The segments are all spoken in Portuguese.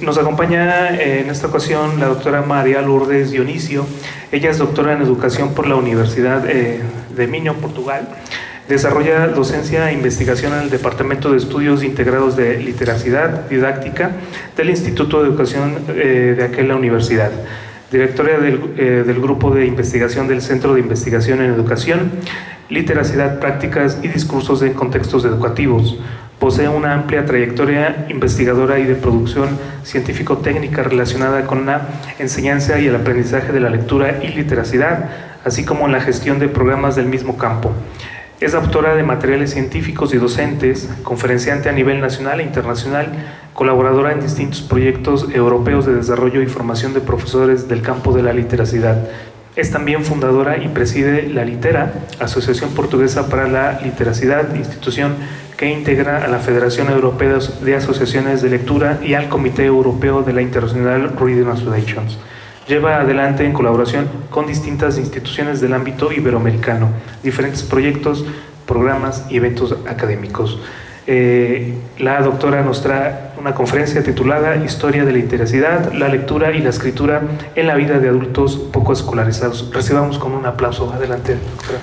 Nos acompaña en esta ocasión la doctora María Lourdes Dionisio. Ella es doctora en Educación por la Universidad de Minho, Portugal. Desarrolla docencia e investigación en el Departamento de Estudios Integrados de Literacidad Didáctica del Instituto de Educación de aquella universidad. Directora del Grupo de Investigación del Centro de Investigación en Educación, Literacidad, Prácticas y Discursos en Contextos Educativos. Posee una amplia trayectoria investigadora y de producción científico-técnica relacionada con la enseñanza y el aprendizaje de la lectura y literacidad, así como en la gestión de programas del mismo campo. Es autora de materiales científicos y docentes, conferenciante a nivel nacional e internacional, colaboradora en distintos proyectos europeos de desarrollo y formación de profesores del campo de la literacidad. Es también fundadora y preside la Litera, Asociación Portuguesa para la Literacidad, institución que integra a la Federación Europea de Asociaciones de Lectura y al Comité Europeo de la International Reading Associations. Lleva adelante en colaboración con distintas instituciones del ámbito iberoamericano, diferentes proyectos, programas y eventos académicos. La doctora nos trae una conferencia titulada Historia de la literacidad, la lectura y la escritura en la vida de adultos poco escolarizados. Recibamos con un aplauso. Adelante, doctora.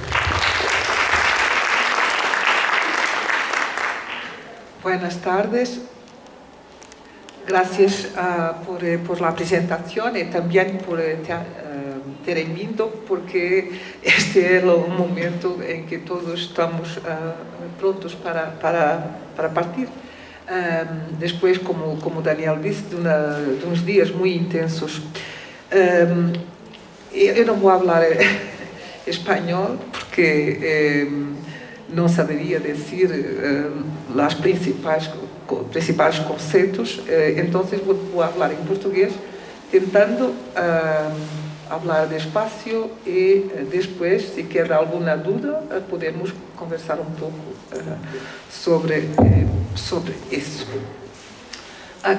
Buenas tardes. Gracias por la presentación y también por ter vindo, porque este es el momento en que todos estamos prontos para partir. Después, como Daniel disse, de uns dias muy intensos. Eu não vou falar espanhol, porque não saberia dizer os principais conceitos, então vou falar em português, tentando falar despacio e depois, se quer alguma dúvida, podemos conversar um pouco sobre isso.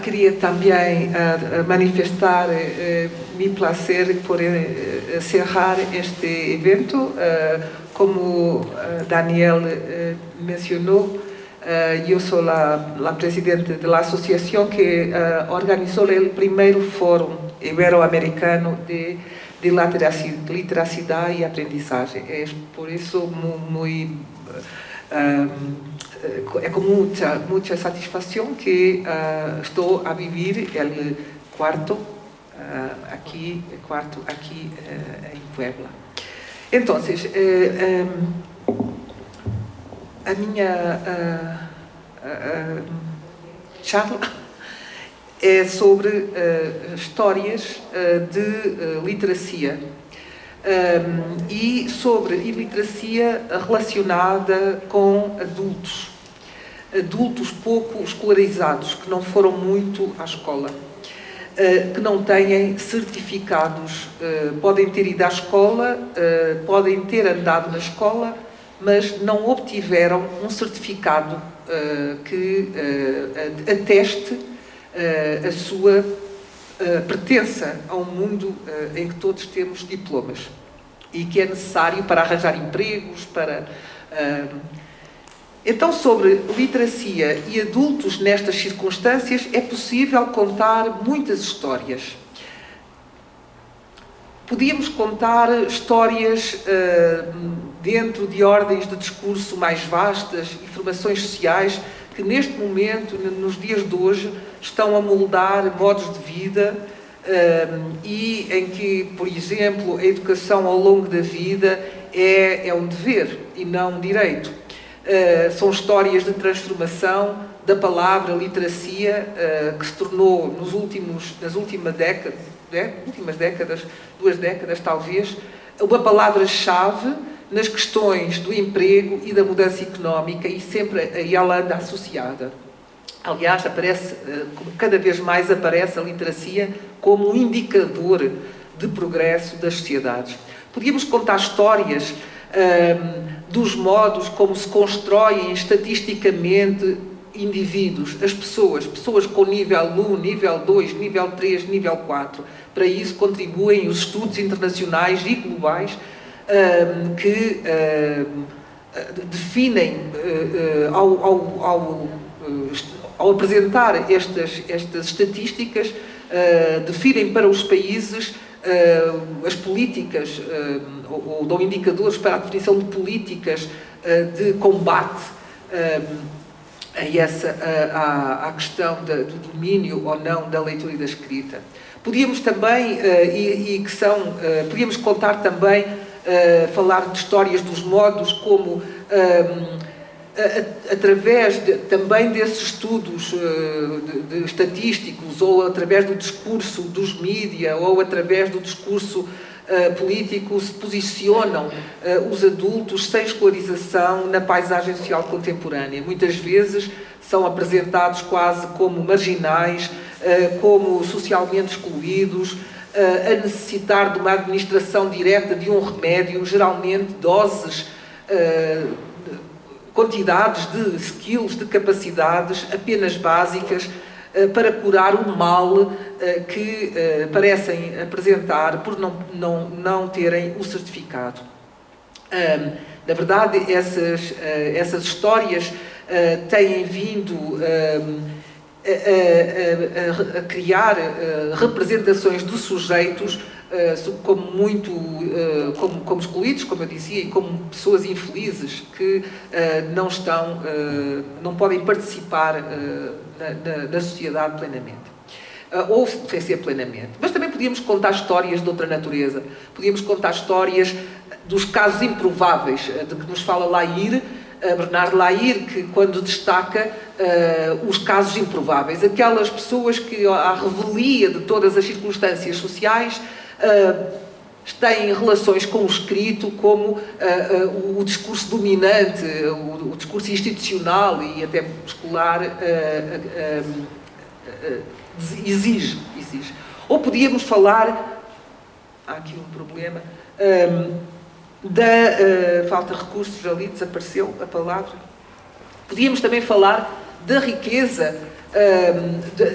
Queria também manifestar meu prazer por encerrar este evento. Como Daniel mencionou, eu sou a presidente da associação que organizou o primeiro fórum ibero-americano de literacidade e aprendizagem. É por isso é com muita satisfação que estou a viver o quarto aqui em Puebla. Então, a minha charla é sobre histórias de literacia e sobre iliteracia relacionada com adultos pouco escolarizados, que não foram muito à escola, que não têm certificados, podem ter ido à escola, podem ter andado na escola, mas não obtiveram um certificado que ateste a sua pertença a um mundo em que todos temos diplomas e que é necessário para arranjar empregos, Então, sobre literacia e adultos nestas circunstâncias, é possível contar muitas histórias. Podíamos contar histórias dentro de ordens de discurso mais vastas, informações sociais, que neste momento, nos dias de hoje, estão a moldar modos de vida e em que, por exemplo, a educação ao longo da vida é um dever e não um direito. São histórias de transformação da palavra literacia, que se tornou nas últimas décadas, 2 décadas talvez, uma palavra-chave nas questões do emprego e da mudança económica, e sempre ela anda associada. Aliás, cada vez mais aparece a literacia como um indicador de progresso das sociedades. Podíamos contar histórias dos modos como se constroem estatisticamente indivíduos, as pessoas com nível 1, nível 2, nível 3, nível 4. Para isso contribuem os estudos internacionais e globais que definem ao apresentar estas estatísticas, definem para os países as políticas, ou dão indicadores para a definição de políticas de combate à questão do domínio ou não da leitura e da escrita. Podíamos também, podíamos contar também, falar de histórias dos modos como, através também desses estudos estatísticos, ou através do discurso dos mídia, ou através do discurso político, se posicionam os adultos sem escolarização na paisagem social contemporânea. Muitas vezes são apresentados quase como marginais, como socialmente excluídos, a necessitar de uma administração direta de um remédio, geralmente doses, quantidades de skills, de capacidades apenas básicas para curar o mal que parecem apresentar por não terem o certificado. Na verdade, essas histórias têm vindo a criar representações de sujeitos como excluídos, como eu dizia, e como pessoas infelizes que não podem participar na sociedade plenamente. Ou sem ser plenamente. Mas também podíamos contar histórias de outra natureza. Podíamos contar histórias dos casos improváveis, de que nos fala Laïr, Bernard Laïr, que quando destaca os casos improváveis, aquelas pessoas que, à revelia de todas as circunstâncias sociais, têm relações com o escrito, como o discurso dominante, o discurso institucional e até escolar exige. Ou podíamos falar, há aqui um problema, falta de recursos, ali desapareceu a palavra. Podíamos também falar da riqueza,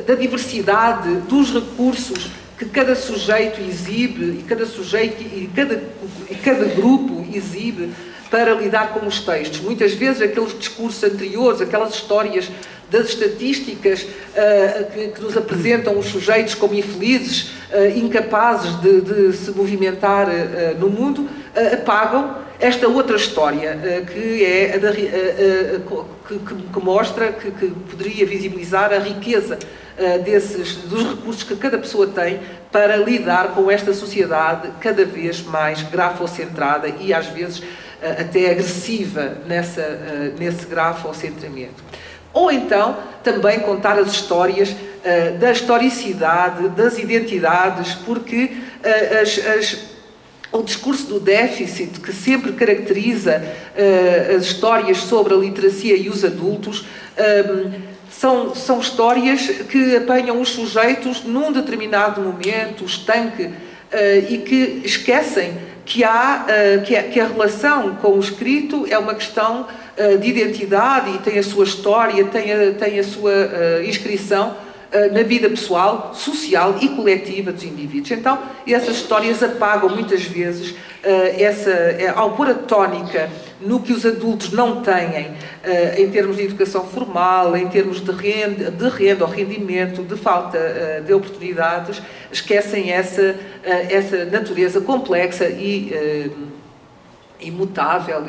da diversidade dos recursos que cada sujeito exibe, e cada grupo exibe para lidar com os textos. Muitas vezes aqueles discursos anteriores, aquelas histórias das estatísticas que nos apresentam os sujeitos como infelizes, incapazes de se movimentar no mundo, apagam esta outra história, que mostra, que poderia visibilizar a riqueza dos recursos que cada pessoa tem para lidar com esta sociedade cada vez mais grafocentrada e às vezes até agressiva nesse grafocentramento. Ou então também contar as histórias da historicidade, das identidades, porque o discurso do déficit, que sempre caracteriza as histórias sobre a literacia e os adultos, são histórias que apanham os sujeitos num determinado momento, estanque, e que esquecem que a relação com o escrito é uma questão de identidade e tem a sua história, tem a sua inscrição na vida pessoal, social e coletiva dos indivíduos. Então, essas histórias apagam muitas vezes, ao pôr a tónica no que os adultos não têm, em termos de educação formal, em termos de renda ou rendimento, de falta de oportunidades, esquecem essa natureza complexa e imutável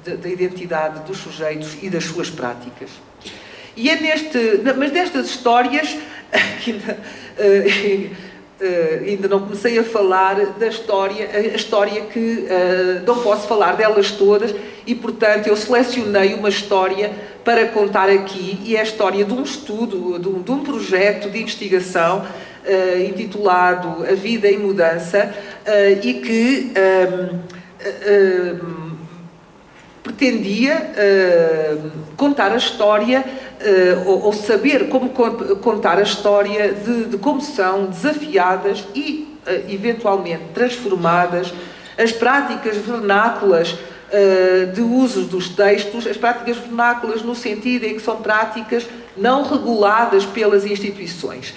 da identidade dos sujeitos e das suas práticas. E mas destas histórias, que ainda não comecei a falar a história que não posso falar delas todas, e portanto eu selecionei uma história para contar aqui, e é a história de um estudo, de um projeto de investigação intitulado A Vida em Mudança, e que pretendia contar a história, ou saber como contar a história de como são desafiadas e, eventualmente, transformadas as práticas vernáculas de uso dos textos, as práticas vernáculas no sentido em que são práticas não reguladas pelas instituições,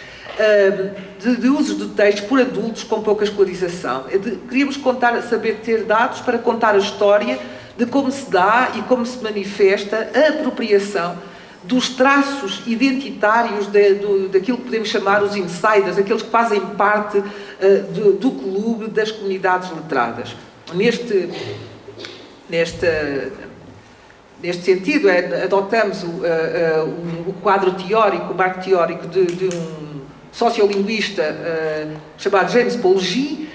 de uso de textos por adultos com pouca escolarização. Queríamos saber ter dados para contar a história de como se dá e como se manifesta a apropriação dos traços identitários daquilo que podemos chamar os insiders, aqueles que fazem parte do clube das comunidades letradas. Neste sentido, adotamos o quadro teórico, o marco teórico de um sociolinguista chamado James Paul Gee,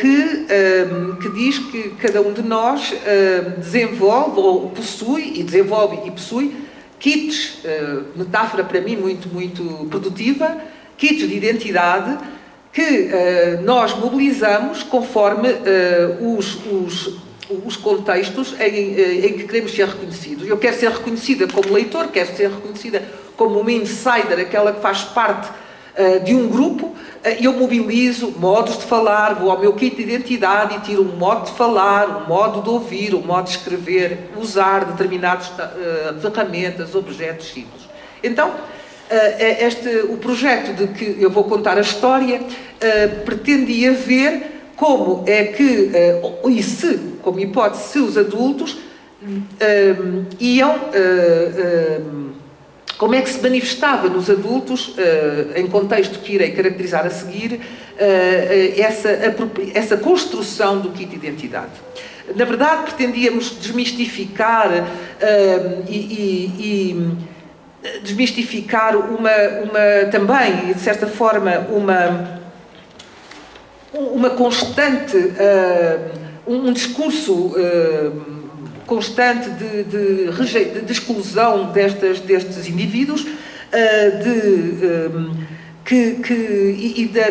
que diz que cada um de nós desenvolve ou possui, kits, metáfora para mim muito produtiva, kits de identidade que nós mobilizamos conforme os contextos em que queremos ser reconhecidos. Eu quero ser reconhecida como leitor, quero ser reconhecida como uma insider, aquela que faz parte de um grupo, eu mobilizo modos de falar, vou ao meu kit de identidade e tiro um modo de falar, um modo de ouvir, um modo de escrever, usar determinadas ferramentas, objetos, símbolos. Então, o projeto de que eu vou contar a história pretendia ver como é que, e se, como hipótese, se os adultos iam... como é que se manifestava nos adultos, em contexto que irei caracterizar a seguir, essa construção do kit de identidade. Na verdade, pretendíamos desmistificar desmistificar também, de certa forma, uma constante, um discurso constante de exclusão destes indivíduos,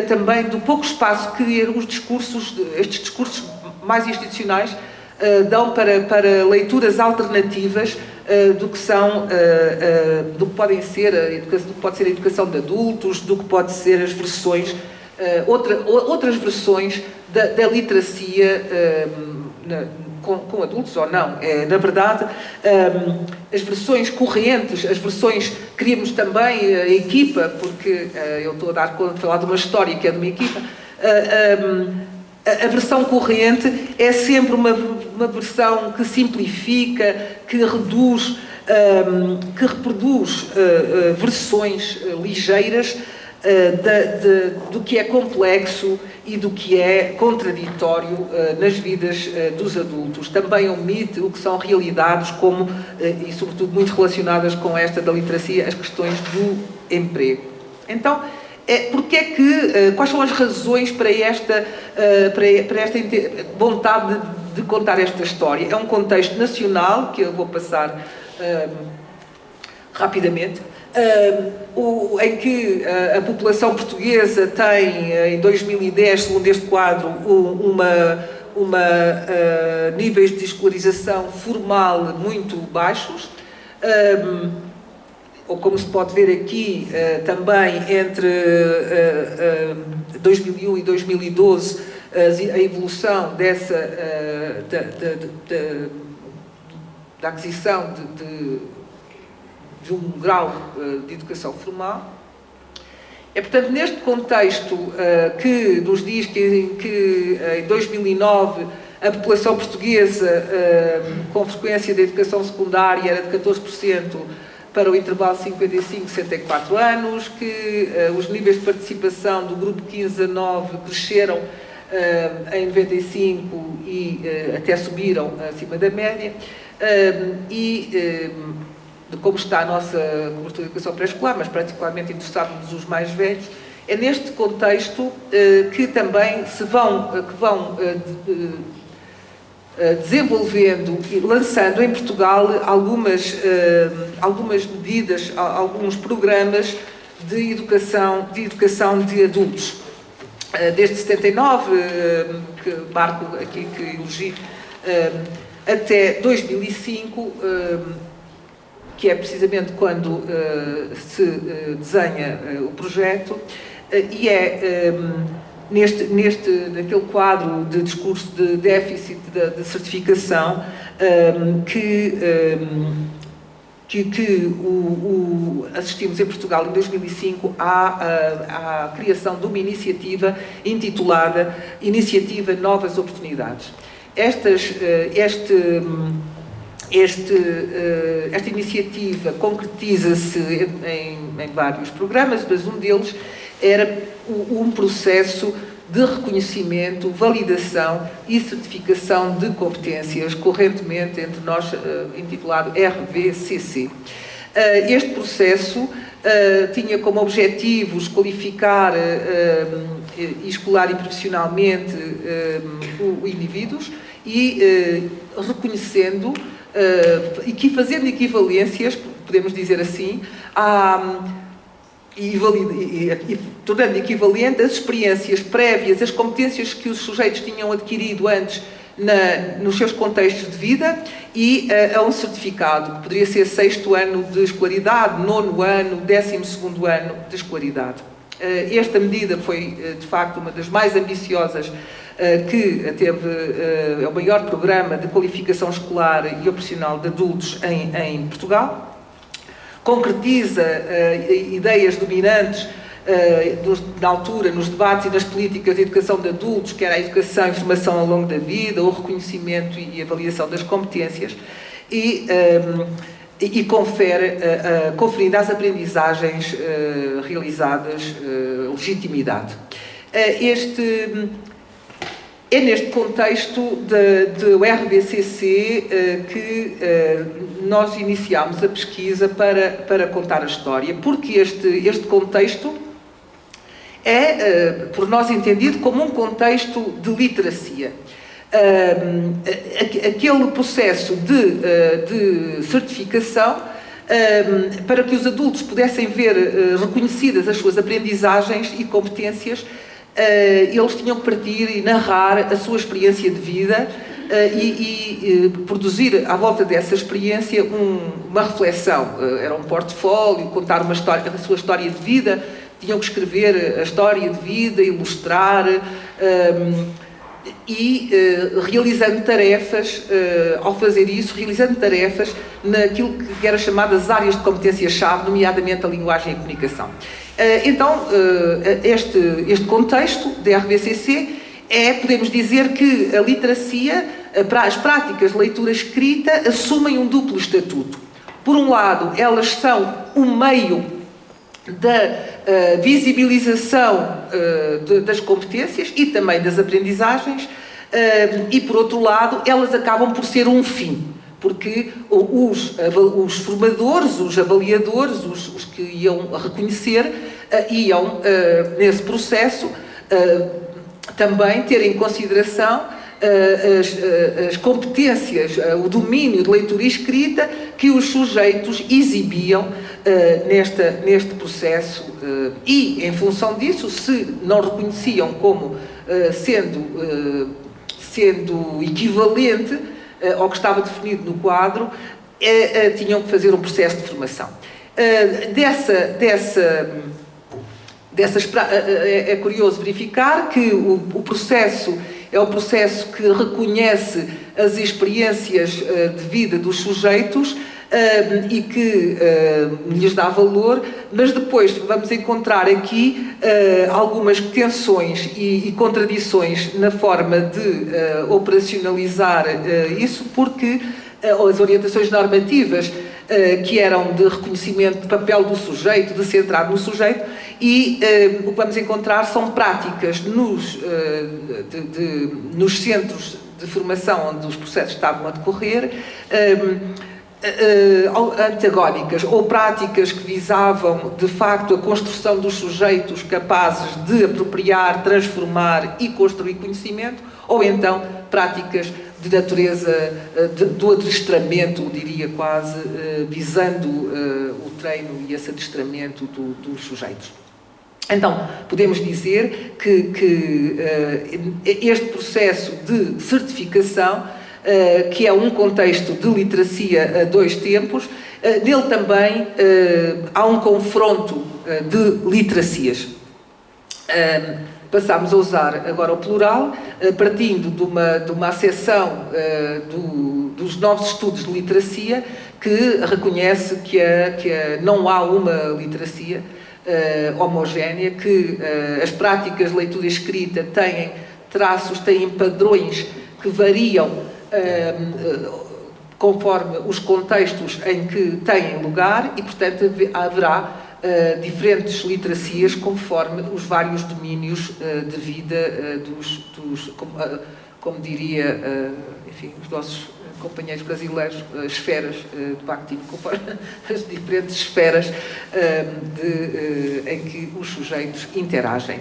também do pouco espaço que estes discursos mais institucionais dão para leituras alternativas do que pode ser a educação de adultos, do que pode ser as versões, outras versões da literacia com adultos ou não. Na verdade, as versões correntes, queríamos também a equipa, porque eu estou a dar conta de falar de uma história que é de uma equipa, a versão corrente é sempre uma versão que simplifica, que reproduz versões ligeiras do que é complexo e do que é contraditório nas vidas dos adultos. Também omite o que são realidades como, e sobretudo muito relacionadas com esta da literacia, as questões do emprego. Então, quais são as razões para esta vontade de contar esta história? É um contexto nacional, que eu vou passar rapidamente, em que a população portuguesa tem, em 2010, segundo este quadro, níveis de escolarização formal muito baixos, ou como se pode ver aqui, também entre 2001 e 2012, a evolução da aquisição de um grau de educação formal. É, portanto, neste contexto que nos diz que em 2009 a população portuguesa com frequência da educação secundária era de 14% para o intervalo 55-64 anos, que os níveis de participação do grupo 15 a 9 cresceram em 95 e até subiram acima da média, de como está a nossa cobertura de educação pré-escolar, mas particularmente interessados os mais velhos. É neste contexto que também vão desenvolvendo e lançando em Portugal algumas medidas, alguns programas de educação de adultos. Desde 79, que marco aqui, que elegi, até 2005, que é precisamente quando se desenha o projeto, e naquele quadro de discurso de déficit de certificação que assistimos em Portugal em 2005 à criação de uma iniciativa intitulada Iniciativa Novas Oportunidades. esta iniciativa concretiza-se em vários programas, mas um deles era um processo de reconhecimento, validação e certificação de competências, correntemente entre nós intitulado RVCC. Este processo tinha como objetivos qualificar escolar e profissionalmente indivíduos e reconhecendo e fazendo equivalências, podemos dizer assim, e tornando equivalente as experiências prévias, as competências que os sujeitos tinham adquirido antes nos seus contextos de vida e a um certificado, que poderia ser 6º ano de escolaridade, 9º ano, 12º ano de escolaridade. Esta medida foi, de facto, uma das mais ambiciosas que teve o maior programa de qualificação escolar e operacional de adultos em Portugal. Concretiza ideias dominantes na altura, nos debates e nas políticas de educação de adultos, que era a educação e formação ao longo da vida, o reconhecimento e avaliação das competências, e conferindo às aprendizagens realizadas legitimidade. É neste contexto do RVCC que nós iniciámos a pesquisa para contar a história, porque este contexto é, por nós entendido, como um contexto de literacia. Aquele processo de certificação para que os adultos pudessem ver reconhecidas as suas aprendizagens e competências. Eles tinham que partir e narrar a sua experiência de vida e produzir à volta dessa experiência uma reflexão. Era um portfólio, contar a sua história de vida, tinham que escrever a história de vida, ilustrar e realizando tarefas, ao fazer isso, realizando tarefas naquilo que era chamadas áreas de competência-chave, nomeadamente a linguagem e a comunicação. Então, este contexto da RVCC podemos dizer que a literacia, as práticas de leitura escrita, assumem um duplo estatuto. Por um lado, elas são um meio da visibilização das competências e também das aprendizagens, e por outro lado, elas acabam por ser um fim. Porque os formadores, os avaliadores, os que iam reconhecer, iam, nesse processo, também ter em consideração as competências, o domínio de leitura e escrita que os sujeitos exibiam neste processo e, em função disso, se não reconheciam como sendo equivalente ao que estava definido no quadro, tinham que fazer um processo de formação. É curioso verificar que o processo é o processo que reconhece as experiências de vida dos sujeitos e que lhes dá valor, mas depois vamos encontrar aqui algumas tensões e contradições na forma de operacionalizar isso, porque as orientações normativas que eram de reconhecimento de papel do sujeito, de centrado no sujeito, e o que vamos encontrar são práticas nos centros de formação onde os processos estavam a decorrer, antagónicas ou práticas que visavam de facto a construção dos sujeitos capazes de apropriar, transformar e construir conhecimento, ou então práticas de natureza do adestramento, diria quase, visando o treino e esse adestramento dos sujeitos. Então, podemos dizer que este processo de certificação, que é um contexto de literacia a dois tempos, nele também há um confronto de literacias. Passámos a usar agora o plural, partindo de uma acessão dos novos estudos de literacia, que reconhece que não há uma literacia homogénea, que as práticas de leitura e escrita têm traços, têm padrões que variam conforme os contextos em que têm lugar e, portanto, haverá diferentes literacias conforme os vários domínios de vida como diria, enfim, os nossos companheiros brasileiros, esferas do Bakhtin, conforme as diferentes esferas em que os sujeitos interagem.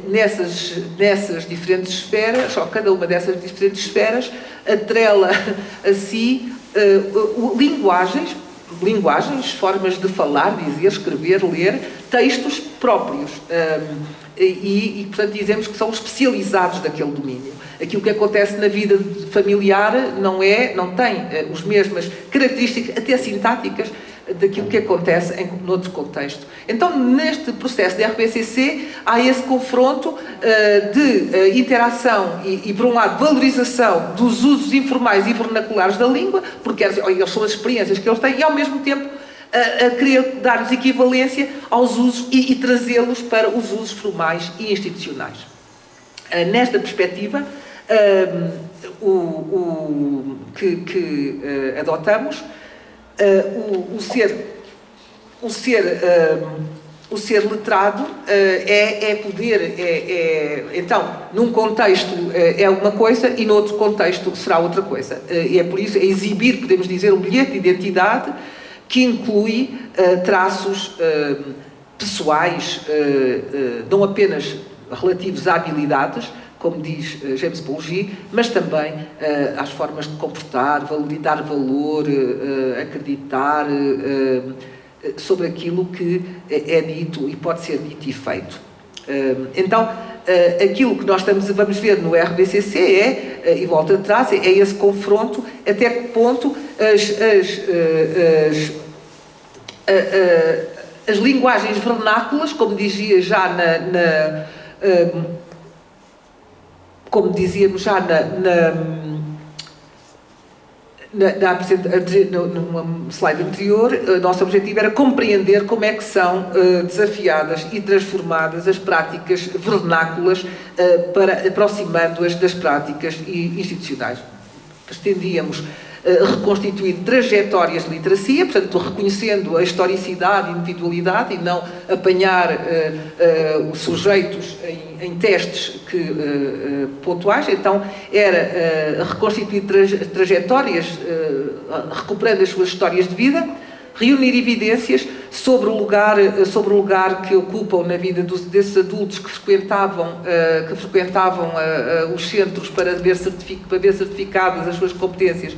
Nessas diferentes esferas, ou cada uma dessas diferentes esferas, atrela a si linguagens, formas de falar, dizer, escrever, ler, textos próprios. Portanto, dizemos que são especializados daquele domínio. Aquilo que acontece na vida familiar não tem as mesmas características, até sintáticas, daquilo que acontece noutro contexto. Então, neste processo de RBCC, há esse confronto de interação e, por um lado, valorização dos usos informais e vernaculares da língua, porque eles são as experiências que eles têm, e, ao mesmo tempo, a querer dar-lhes equivalência aos usos e trazê-los para os usos formais e institucionais. Nesta perspectiva, que adotamos, o ser letrado então, num contexto é uma coisa e noutro contexto será outra coisa. E é por isso, exibir, podemos dizer, um bilhete de identidade que inclui traços pessoais, não apenas relativos a habilidades, como diz James Polgy, mas também às formas de comportar, dar valor, acreditar sobre aquilo que é dito e pode ser dito e feito. Então, aquilo que nós vamos ver no RBCC e volta atrás, é esse confronto, até que ponto as linguagens vernáculas, como dizia já como dizíamos já numa slide anterior, o nosso objetivo era compreender como é que são desafiadas e transformadas as práticas vernáculas aproximando-as das práticas institucionais. Pretendíamos reconstituir trajetórias de literacia, portanto, reconhecendo a historicidade e individualidade e não apanhar os sujeitos em testes pontuais. Então, era reconstituir trajetórias, recuperando as suas histórias de vida, reunir evidências sobre o lugar que ocupam na vida desses adultos que frequentavam os centros para ver certificadas as suas competências,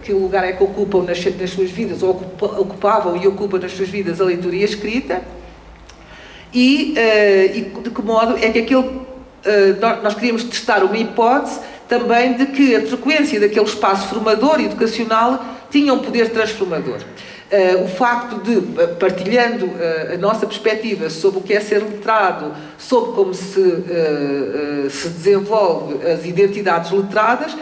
que lugar é que ocupam nas suas vidas, ou ocupavam e ocupam nas suas vidas a leitura e a escrita, e de que modo é que nós queríamos testar uma hipótese também de que a frequência daquele espaço formador e educacional tinha um poder transformador. O facto de, partilhando a nossa perspectiva sobre o que é ser letrado, sobre como se desenvolve as identidades letradas,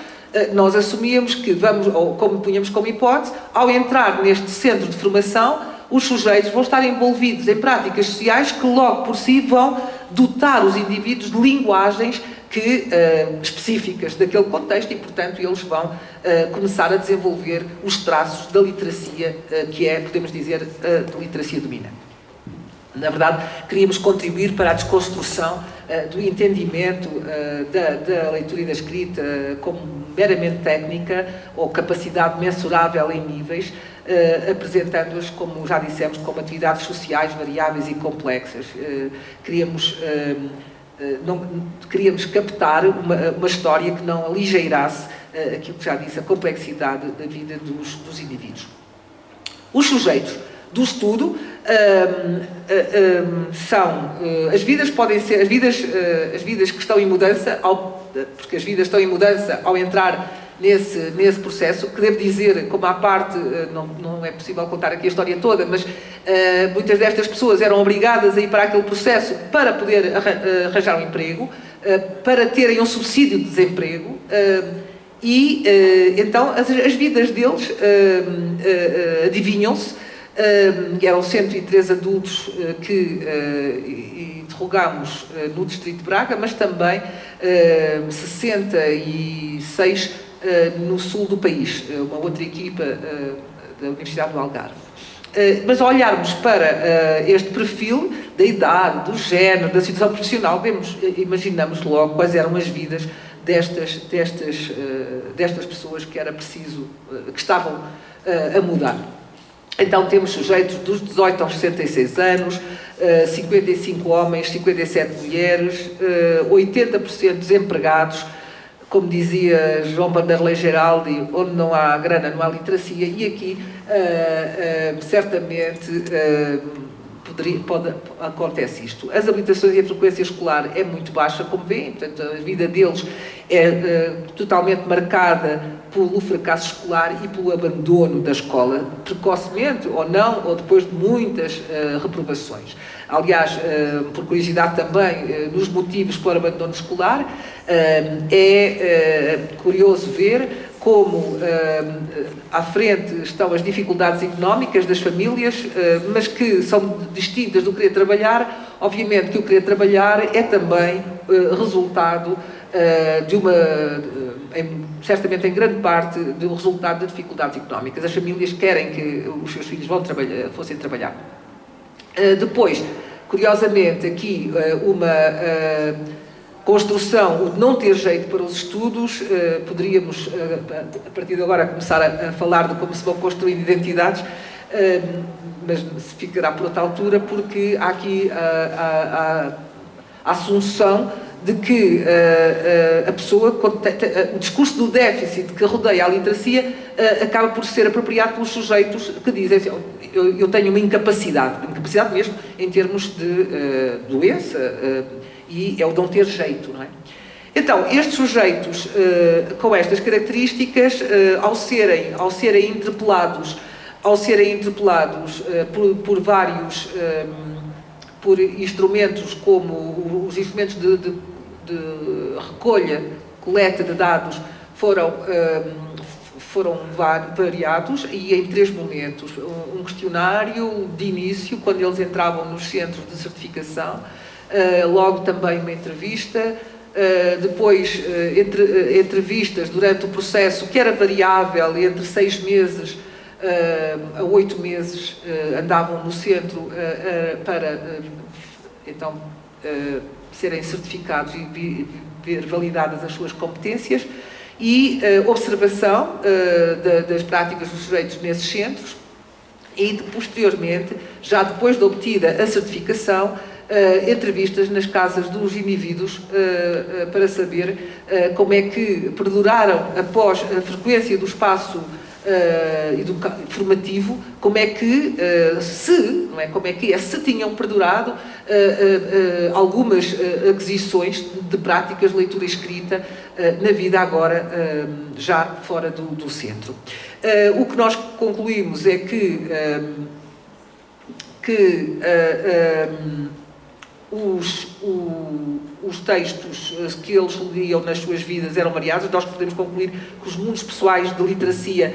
nós assumíamos que ou como punhamos como hipótese, ao entrar neste centro de formação, os sujeitos vão estar envolvidos em práticas sociais que logo por si vão dotar os indivíduos de linguagens específicas daquele contexto e, portanto, eles vão começar a desenvolver os traços da literacia que é, podemos dizer, a literacia dominante. Na verdade, queríamos contribuir para a desconstrução do entendimento da leitura e da escrita como meramente técnica ou capacidade mensurável em níveis, apresentando-as, como já dissemos, como atividades sociais variáveis e complexas. Queríamos captar uma história que não aligeirasse aquilo que já disse, a complexidade da vida dos indivíduos. Os sujeitos do estudo são as vidas que estão em mudança, porque as vidas estão em mudança ao entrar nesse processo, que devo dizer, como à parte, não é possível contar aqui a história toda, mas muitas destas pessoas eram obrigadas a ir para aquele processo para poder arranjar um emprego, para terem um subsídio de desemprego, então as vidas deles adivinham-se. Eram 103 adultos que interrogámos no Distrito de Braga, mas também 66 no sul do país, uma outra equipa da Universidade do Algarve. Mas ao olharmos para este perfil da idade, do género, da situação profissional, imaginamos logo quais eram as vidas destas pessoas que era preciso, que estavam a mudar. Então temos sujeitos dos 18 aos 66 anos, 55 homens, 57 mulheres, 80% desempregados, como dizia João Vanderlei Geraldi, onde não há grana, não há literacia, e aqui, certamente, acontece isto. As habilitações e a frequência escolar é muito baixa, como veem, portanto, a vida deles é totalmente marcada pelo fracasso escolar e pelo abandono da escola, precocemente ou não, ou depois de muitas reprovações. Aliás, por curiosidade também, nos motivos para o abandono escolar, é curioso ver como à frente estão as dificuldades económicas das famílias, mas que são distintas do querer trabalhar. Obviamente que o querer trabalhar é também resultado de uma, certamente em grande parte, do resultado de dificuldades económicas. As famílias querem que os seus filhos fossem trabalhar. Depois, curiosamente, aqui uma construção, o de não ter jeito para os estudos, poderíamos, a partir de agora, começar a falar de como se vão construir identidades, mas se ficará por outra altura, porque há aqui a assunção de que a pessoa, o discurso do déficit que rodeia a literacia acaba por ser apropriado pelos sujeitos que dizem assim, eu tenho uma incapacidade mesmo em termos de doença, e é o não ter jeito, não é? Então, estes sujeitos com estas características, ao serem interpelados por vários por instrumentos como os instrumentos de recolha, coleta de dados foram variados, e em 3 momentos: um questionário de início, quando eles entravam nos centros de certificação, logo também uma entrevista, depois entrevistas durante o processo, que era variável entre 6 meses a 8 meses, andavam no centro para então serem certificados e ver validadas as suas competências, e observação das práticas dos sujeitos nesses centros, e posteriormente, já depois de obtida a certificação, entrevistas nas casas dos indivíduos para saber como é que perduraram após a frequência do espaço formativo, como é que se tinham perdurado algumas aquisições de práticas de leitura e escrita na vida agora já fora do centro. O que nós concluímos é que os textos que eles liam nas suas vidas eram variados. Nós podemos concluir que os mundos pessoais de literacia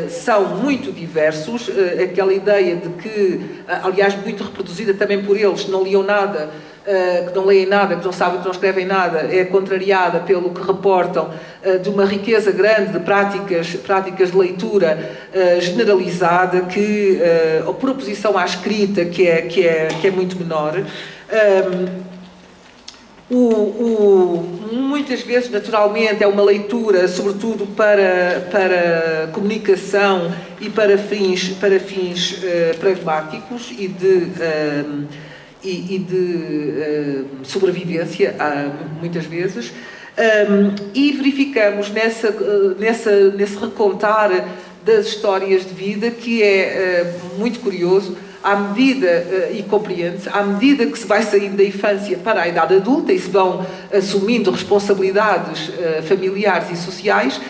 são muito diversos. Aquela ideia de que, aliás, muito reproduzida também por eles, não liam nada, que não leem nada, que não sabem, que não escrevem nada, é contrariada pelo que reportam de uma riqueza grande de práticas de leitura generalizada, que, por oposição à escrita, que é muito menor. Muitas vezes, naturalmente, é uma leitura, sobretudo para comunicação e para fins pragmáticos e de sobrevivência, muitas vezes, e verificamos nesse recontar das histórias de vida, que é muito curioso, à medida, e compreende-se, à medida que se vai saindo da infância para a idade adulta e se vão assumindo responsabilidades familiares e sociais,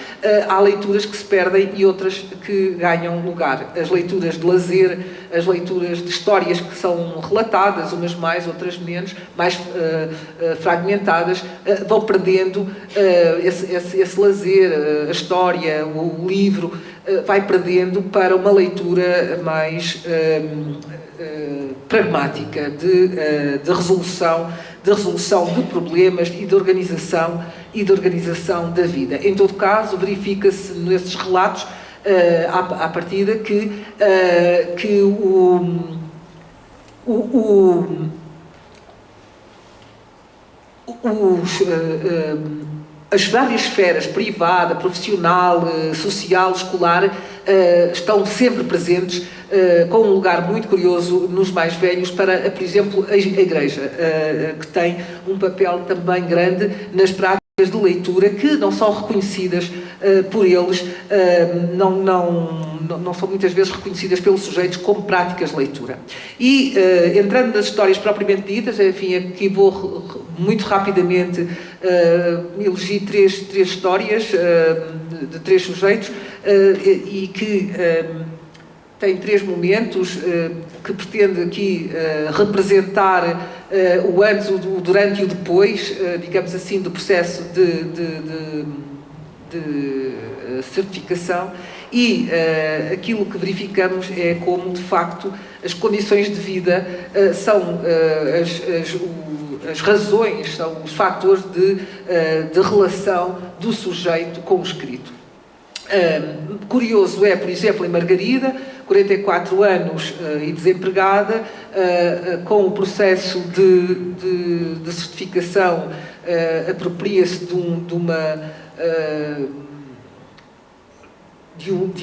há leituras que se perdem e outras que ganham lugar. As leituras de lazer, as leituras de histórias que são relatadas, umas mais, outras menos, mais fragmentadas, vão perdendo esse lazer, a história, o livro, vai perdendo para uma leitura mais pragmática, de resolução de problemas e de organização e de organização da vida. Em todo caso, verifica-se nesses relatos, à partida, que as várias esferas, privada, profissional, social, escolar, estão sempre presentes, com um lugar muito curioso nos mais velhos para, por exemplo, a Igreja, que tem um papel também grande nas práticas de leitura, que não são reconhecidas por eles, não são muitas vezes reconhecidas pelos sujeitos como práticas de leitura. E, entrando nas histórias propriamente ditas, enfim, aqui vou muito rapidamente elegi três histórias de três sujeitos e que tem três momentos que pretende aqui representar o antes, o durante e o depois, digamos assim, do processo de certificação, e aquilo que verificamos é como, de facto, as condições de vida são as razões, são os fatores de relação do sujeito com o escrito. Curioso é, por exemplo, em Margarida, 44 anos e desempregada, com o processo de certificação, apropria-se de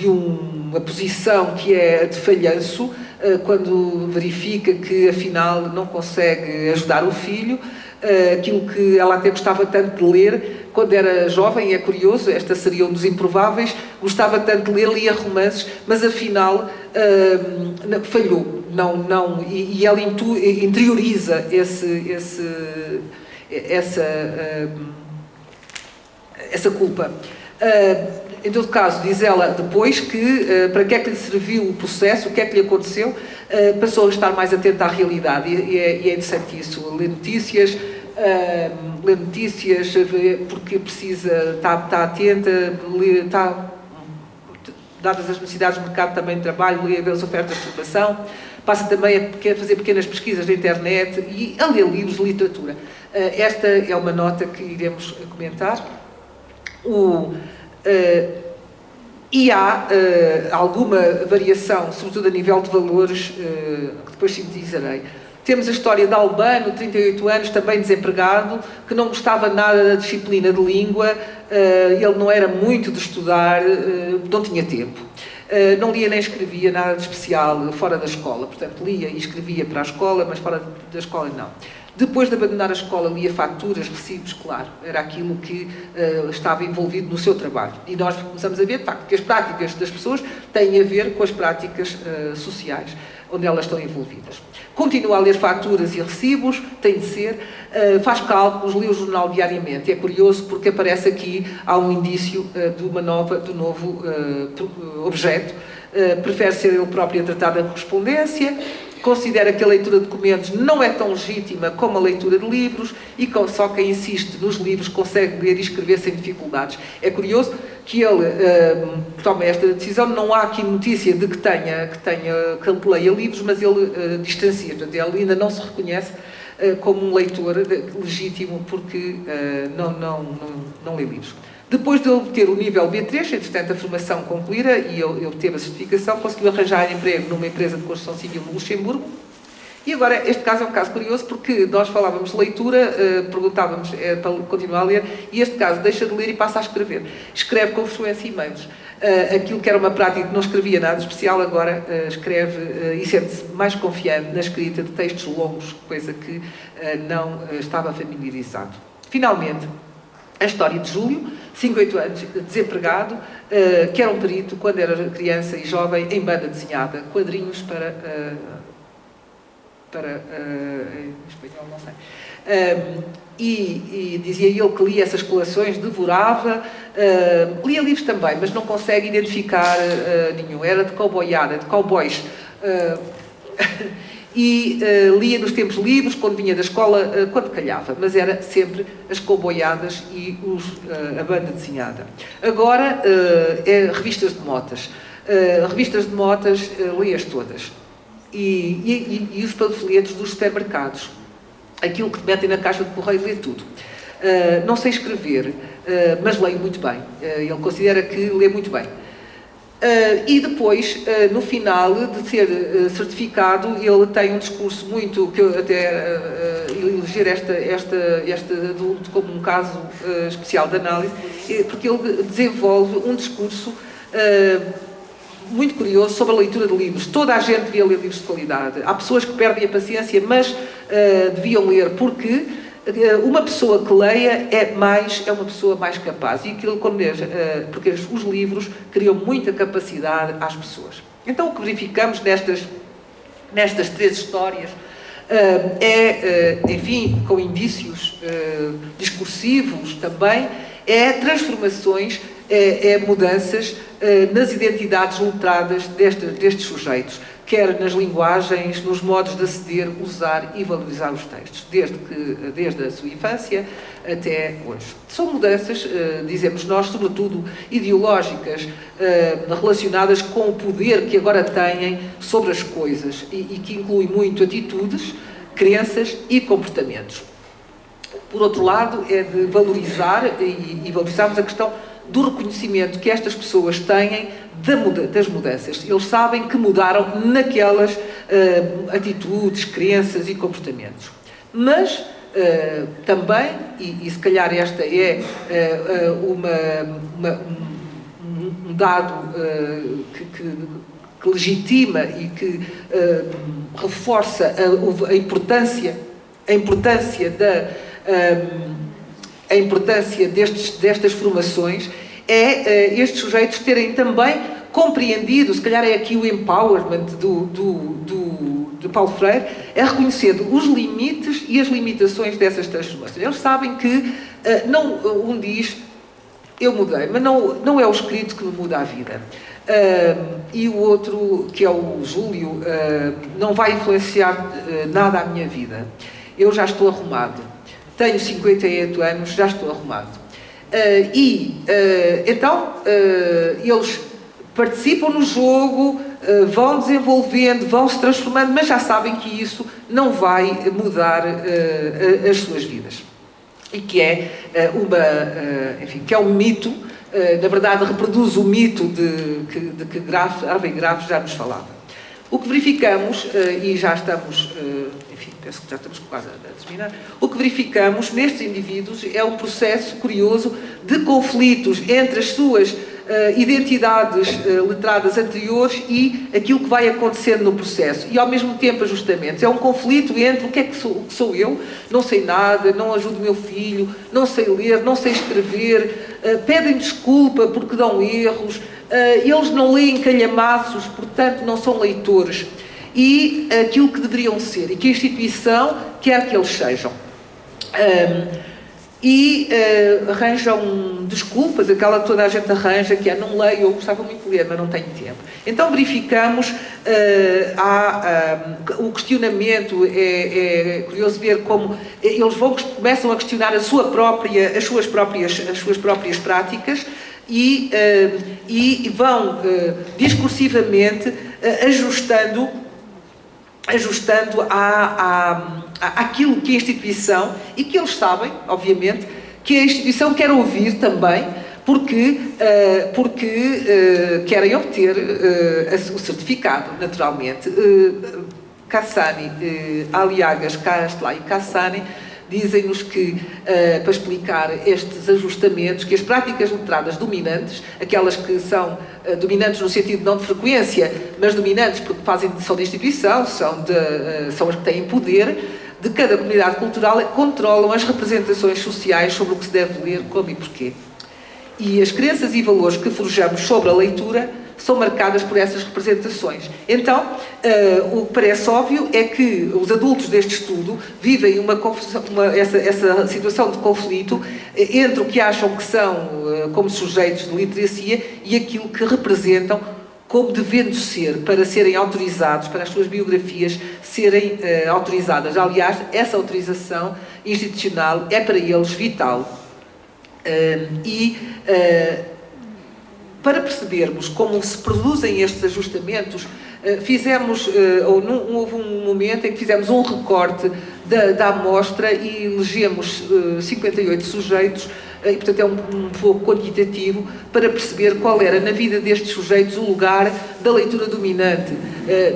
uma posição que é a de falhanço, quando verifica que afinal não consegue ajudar o filho, aquilo que ela até gostava tanto de ler quando era jovem, e é curioso, esta seria um dos improváveis, gostava tanto de ler, lia romances, mas afinal falhou, e ela interioriza essa culpa. Em todo caso, diz ela depois que, para que é que lhe serviu o processo, o que é que lhe aconteceu, passou a estar mais atenta à realidade, e é interessante isso, ler notícias, porque precisa, está atenta, dadas as necessidades do mercado também de trabalho, lê as ofertas de formação, passa também a fazer pequenas pesquisas na internet e a ler livros de literatura. Esta é uma nota que iremos comentar. E há alguma variação, sobretudo a nível de valores, que depois sintetizarei. Temos a história de Albano, 38 anos, também desempregado, que não gostava nada da disciplina de língua, ele não era muito de estudar, não tinha tempo. Não lia nem escrevia nada de especial fora da escola, portanto lia e escrevia para a escola, mas fora da escola não. Depois de abandonar a escola, lia faturas, recibos, claro, era aquilo que estava envolvido no seu trabalho. E nós começamos a ver, de facto, que as práticas das pessoas têm a ver com as práticas sociais, onde elas estão envolvidas. Continua a ler faturas e recibos, tem de ser, faz cálculos, lê o jornal diariamente. É curioso porque aparece aqui, há um indício de um novo objeto. Prefere ser ele próprio a tratar da correspondência, considera que a leitura de documentos não é tão legítima como a leitura de livros e só quem insiste nos livros consegue ler e escrever sem dificuldades. É curioso que ele tome esta decisão, não há aqui notícia de que ele leia livros, mas ele distancia, portanto, ele ainda não se reconhece como um leitor legítimo porque não lê livros. Depois de obter o nível B3, entretanto a formação concluíra e ele obteve a certificação, conseguiu arranjar emprego numa empresa de construção civil no Luxemburgo. E agora, este caso é um caso curioso porque nós falávamos de leitura, perguntávamos para continuar a ler, e este caso deixa de ler e passa a escrever. Escreve com frequência e-mails. Aquilo que era uma prática que não escrevia nada especial, agora escreve e sente-se mais confiante na escrita de textos longos, coisa que não estava familiarizado. Finalmente, a história de Júlio, 58 anos, desempregado, que era um perito quando era criança e jovem em banda desenhada, quadrinhos para em espanhol, não sei. E dizia ele que lia essas coleções, devorava, lia livros também, mas não consegue identificar nenhum. Era de cowboyada, de cowboys. E lia nos tempos livres, quando vinha da escola, quando calhava, mas era sempre as cowboyadas e a banda desenhada. Agora, revistas de motas. Revistas de motas, li-as todas. E os panfletos dos supermercados. Aquilo que te metem na caixa de correio, lê tudo. Não sei escrever. mas leio muito bem. Ele considera que lê muito bem. E depois, no final de ser certificado, ele tem um discurso muito, que eu até eleger este adulto como um caso especial de análise, porque ele desenvolve um discurso muito curioso sobre a leitura de livros. Toda a gente devia ler livros de qualidade. Há pessoas que perdem a paciência, mas deviam ler, porque uma pessoa que leia é uma pessoa mais capaz. E aquilo, porque os livros criam muita capacidade às pessoas. Então, o que verificamos nestas 3 histórias enfim, com indícios discursivos também, transformações, mudanças nas identidades letradas destes sujeitos, quer nas linguagens, nos modos de aceder, usar e valorizar os textos, desde a sua infância até hoje. São mudanças, dizemos nós, sobretudo ideológicas, relacionadas com o poder que agora têm sobre as coisas e que inclui muito atitudes, crenças e comportamentos. Por outro lado, é de valorizar e valorizarmos a questão do reconhecimento que estas pessoas têm das mudanças. Eles sabem que mudaram naquelas atitudes, crenças e comportamentos. Mas também, e se calhar esta é um dado que legitima e que reforça a importância destas formações, estes sujeitos terem também compreendido, se calhar é aqui o empowerment de Paulo Freire, é reconhecer os limites e as limitações dessas transformações. Eles sabem que, um diz, eu mudei, mas não é o escrito que me muda a vida. E o outro, que é o Júlio, não vai influenciar nada a minha vida. Eu já estou arrumado. Tenho 58 anos, já estou arrumado. Então, eles participam no jogo, vão desenvolvendo, vão se transformando, mas já sabem que isso não vai mudar as suas vidas. E que que é um mito, na verdade reproduz o mito de que Harvey Graf já nos falava. O que verificamos, e já estamos, penso que já estamos quase a terminar, o que verificamos nestes indivíduos é um processo curioso de conflitos entre as suas identidades letradas anteriores e aquilo que vai acontecendo no processo. E ao mesmo tempo ajustamentos. É um conflito entre o que sou eu, não sei nada, não ajudo o meu filho, não sei ler, não sei escrever, pedem desculpa porque dão erros, eles não leem calhamaços, portanto não são leitores. E aquilo que deveriam ser, e que a instituição quer que eles sejam. Arranjam desculpas, aquela que toda a gente arranja, que não leio, eu gostava muito de ler, mas não tenho tempo. Então verificamos o questionamento, é curioso ver como eles começam a questionar as suas próprias práticas e vão discursivamente ajustando àquilo que a instituição, e que eles sabem, obviamente, que a instituição quer ouvir também, porque querem obter o certificado, naturalmente. Cassani, Aliagas, Castla e Cassani dizem-nos que, para explicar estes ajustamentos, que as práticas letradas dominantes, aquelas que são dominantes no sentido não de frequência, mas dominantes porque são de instituição, são as que têm poder, de cada comunidade cultural, controlam as representações sociais sobre o que se deve ler, como e porquê. E as crenças e valores que forjamos sobre a leitura são marcadas por essas representações. Então, o que parece óbvio é que os adultos deste estudo vivem essa situação de conflito entre o que acham que são como sujeitos de literacia e aquilo que representam como devendo ser, para serem autorizados, para as suas biografias serem autorizadas. Aliás, essa autorização institucional é para eles vital. Para percebermos como se produzem estes ajustamentos, houve um momento em que fizemos um recorte da amostra e elegemos 58 sujeitos e portanto é um pouco quantitativo para perceber qual era na vida destes sujeitos o lugar da leitura dominante.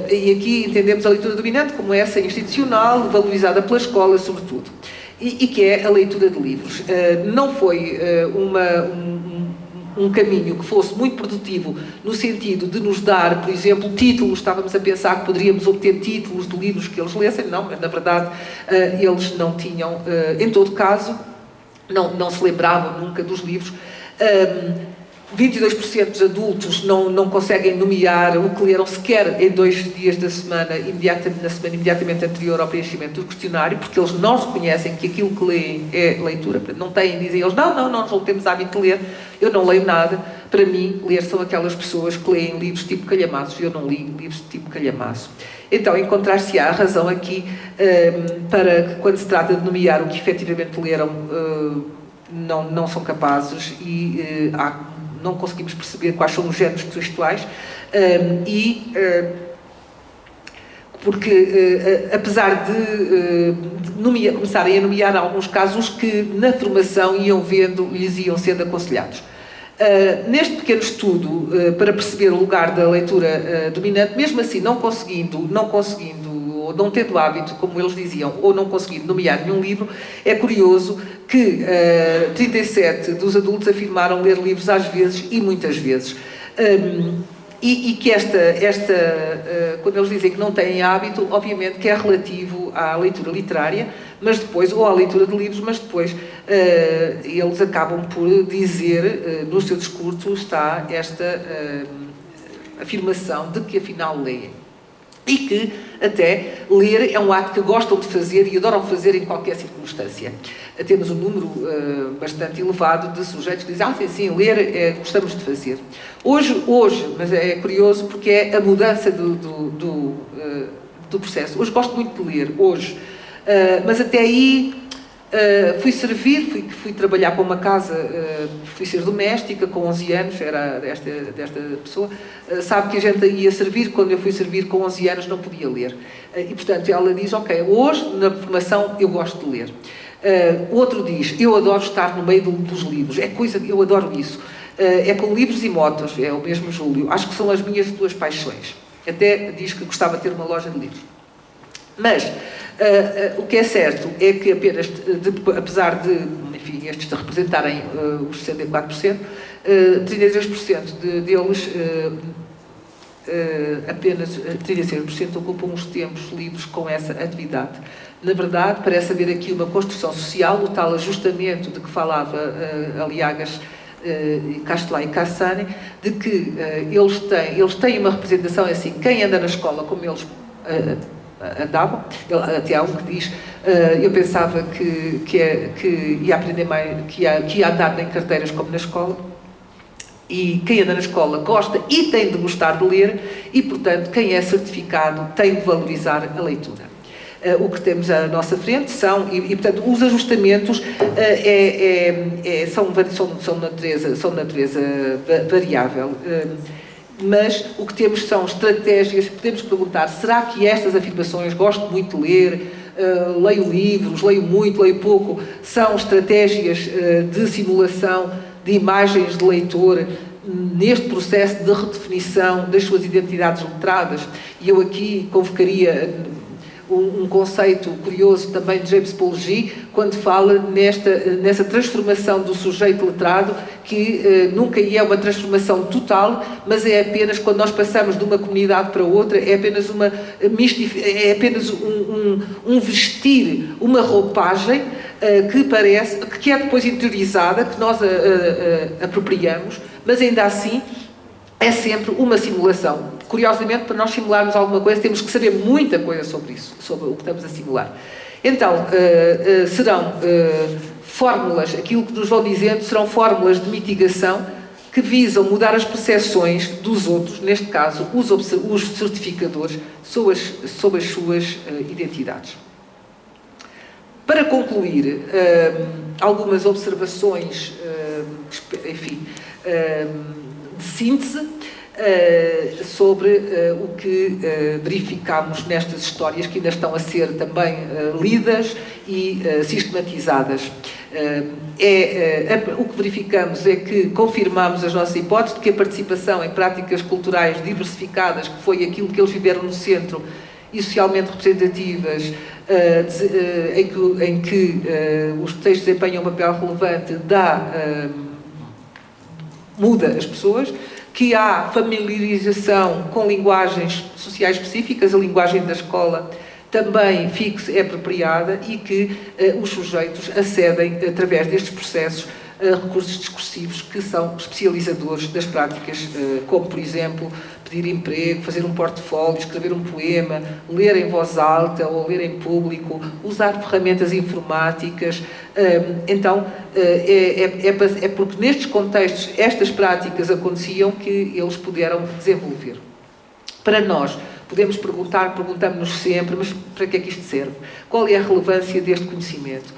E aqui entendemos a leitura dominante como essa institucional, valorizada pela escola sobretudo, e que é a leitura de livros. Não foi um caminho que fosse muito produtivo no sentido de nos dar, por exemplo, títulos. Estávamos a pensar que poderíamos obter títulos de livros que eles lessem. Não, mas na verdade eles não tinham, em todo caso, não se lembravam nunca dos livros. 22% dos adultos não conseguem nomear o que leram sequer em 2 dias da semana, na semana imediatamente anterior ao preenchimento do questionário, porque eles não reconhecem que aquilo que leem é leitura. Não têm, dizem eles, nós não temos hábito de ler, eu não leio nada. Para mim, ler são aquelas pessoas que leem livros tipo calhamaços, eu não li livros tipo calhamaço. Então, encontrar-se-á a razão aqui para que, quando se trata de nomear o que efetivamente leram, não são capazes e não conseguimos perceber quais são os géneros textuais porque apesar de começarem a nomear em alguns casos que na formação iam vendo e lhes iam sendo aconselhados. Neste pequeno estudo, para perceber o lugar da leitura dominante, mesmo assim não conseguindo, ou não tendo hábito, como eles diziam, ou não conseguindo nomear nenhum livro, é curioso que 37 dos adultos afirmaram ler livros às vezes e muitas vezes. E que quando eles dizem que não têm hábito, obviamente que é relativo à leitura literária, mas depois, ou à leitura de livros, mas depois eles acabam por dizer, no seu discurso está esta afirmação de que afinal leem. E que até ler é um ato que gostam de fazer e adoram fazer em qualquer circunstância. Temos um número bastante elevado de sujeitos que dizem, sim, ler gostamos de fazer. Hoje, mas é curioso porque é a mudança do processo. Hoje gosto muito de ler, hoje. Mas até aí fui servir, fui trabalhar para uma casa, fui ser doméstica com 11 anos, era desta pessoa, sabe que a gente ia servir, quando eu fui servir com 11 anos não podia ler. E portanto ela diz, ok, hoje na formação eu gosto de ler. O outro diz, eu adoro estar no meio dos livros, eu adoro isso. É com livros e motos, é o mesmo Júlio, acho que são as minhas 2 paixões. Até diz que gostava de ter uma loja de livros. Mas o que é certo é que apenas, apesar de, enfim, estes de representarem os 64%, 33% deles, apenas 36% ocupam os tempos livres com essa atividade. Na verdade, parece haver aqui uma construção social, o tal ajustamento de que falava Aliagas, Castelá e Cassani, de que eles têm uma representação assim, quem anda na escola como eles andavam. Até há um que diz, eu pensava que ia aprender mais, que ia andar em carteiras como na escola, e quem anda na escola gosta e tem de gostar de ler, e portanto quem é certificado tem de valorizar a leitura. O que temos à nossa frente são, e portanto os ajustamentos são natureza variável. Mas o que temos são estratégias. Podemos perguntar, será que estas afirmações, gosto muito de ler, leio livros, leio muito, leio pouco, são estratégias de simulação de imagens de leitor neste processo de redefinição das suas identidades letradas? E eu aqui convocaria um conceito curioso também de James Paul Gee, quando fala nessa transformação do sujeito letrado, que nunca é uma transformação total, mas é apenas, quando nós passamos de uma comunidade para outra, é apenas um vestir, uma roupagem que é depois interiorizada, que nós apropriamos, mas ainda assim é sempre uma simulação. Curiosamente, para nós simularmos alguma coisa, temos que saber muita coisa sobre isso, sobre o que estamos a simular. Então, serão fórmulas, aquilo que nos vão dizendo, serão fórmulas de mitigação que visam mudar as percepções dos outros, neste caso, os certificadores, sobre as suas identidades. Para concluir, algumas observações, enfim, de síntese, sobre o que verificamos nestas histórias que ainda estão a ser também lidas e sistematizadas. O que verificamos é que confirmamos as nossas hipóteses de que a participação em práticas culturais diversificadas, que foi aquilo que eles viveram no centro, e socialmente representativas, em que os textos desempenham um papel relevante, muda as pessoas, que há familiarização com linguagens sociais específicas, a linguagem da escola também é apropriada e que os sujeitos acedem, através destes processos, a recursos discursivos que são especializadores das práticas, como, por exemplo, pedir emprego, fazer um portfólio, escrever um poema, ler em voz alta ou ler em público, usar ferramentas informáticas. Então, é porque nestes contextos estas práticas aconteciam que eles puderam desenvolver. Para nós, perguntamos-nos sempre, mas para que é que isto serve? Qual é a relevância deste conhecimento?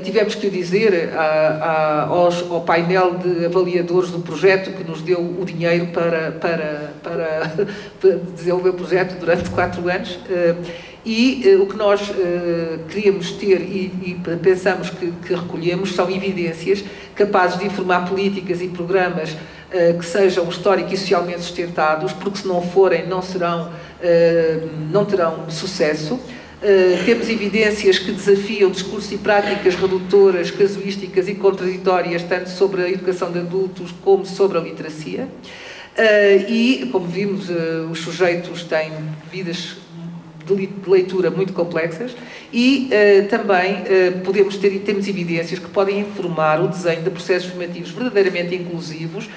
Tivemos que dizer ao painel de avaliadores do projeto que nos deu o dinheiro para desenvolver o projeto durante 4 anos, o que nós queríamos ter e pensamos que recolhemos são evidências capazes de informar políticas e programas que sejam histórico e socialmente sustentados, porque se não forem não terão sucesso. Temos evidências que desafiam discursos e práticas redutoras, casuísticas e contraditórias, tanto sobre a educação de adultos como sobre a literacia. E, como vimos, os sujeitos têm vidas de leitura muito complexas e também temos evidências que podem informar o desenho de processos formativos verdadeiramente inclusivos,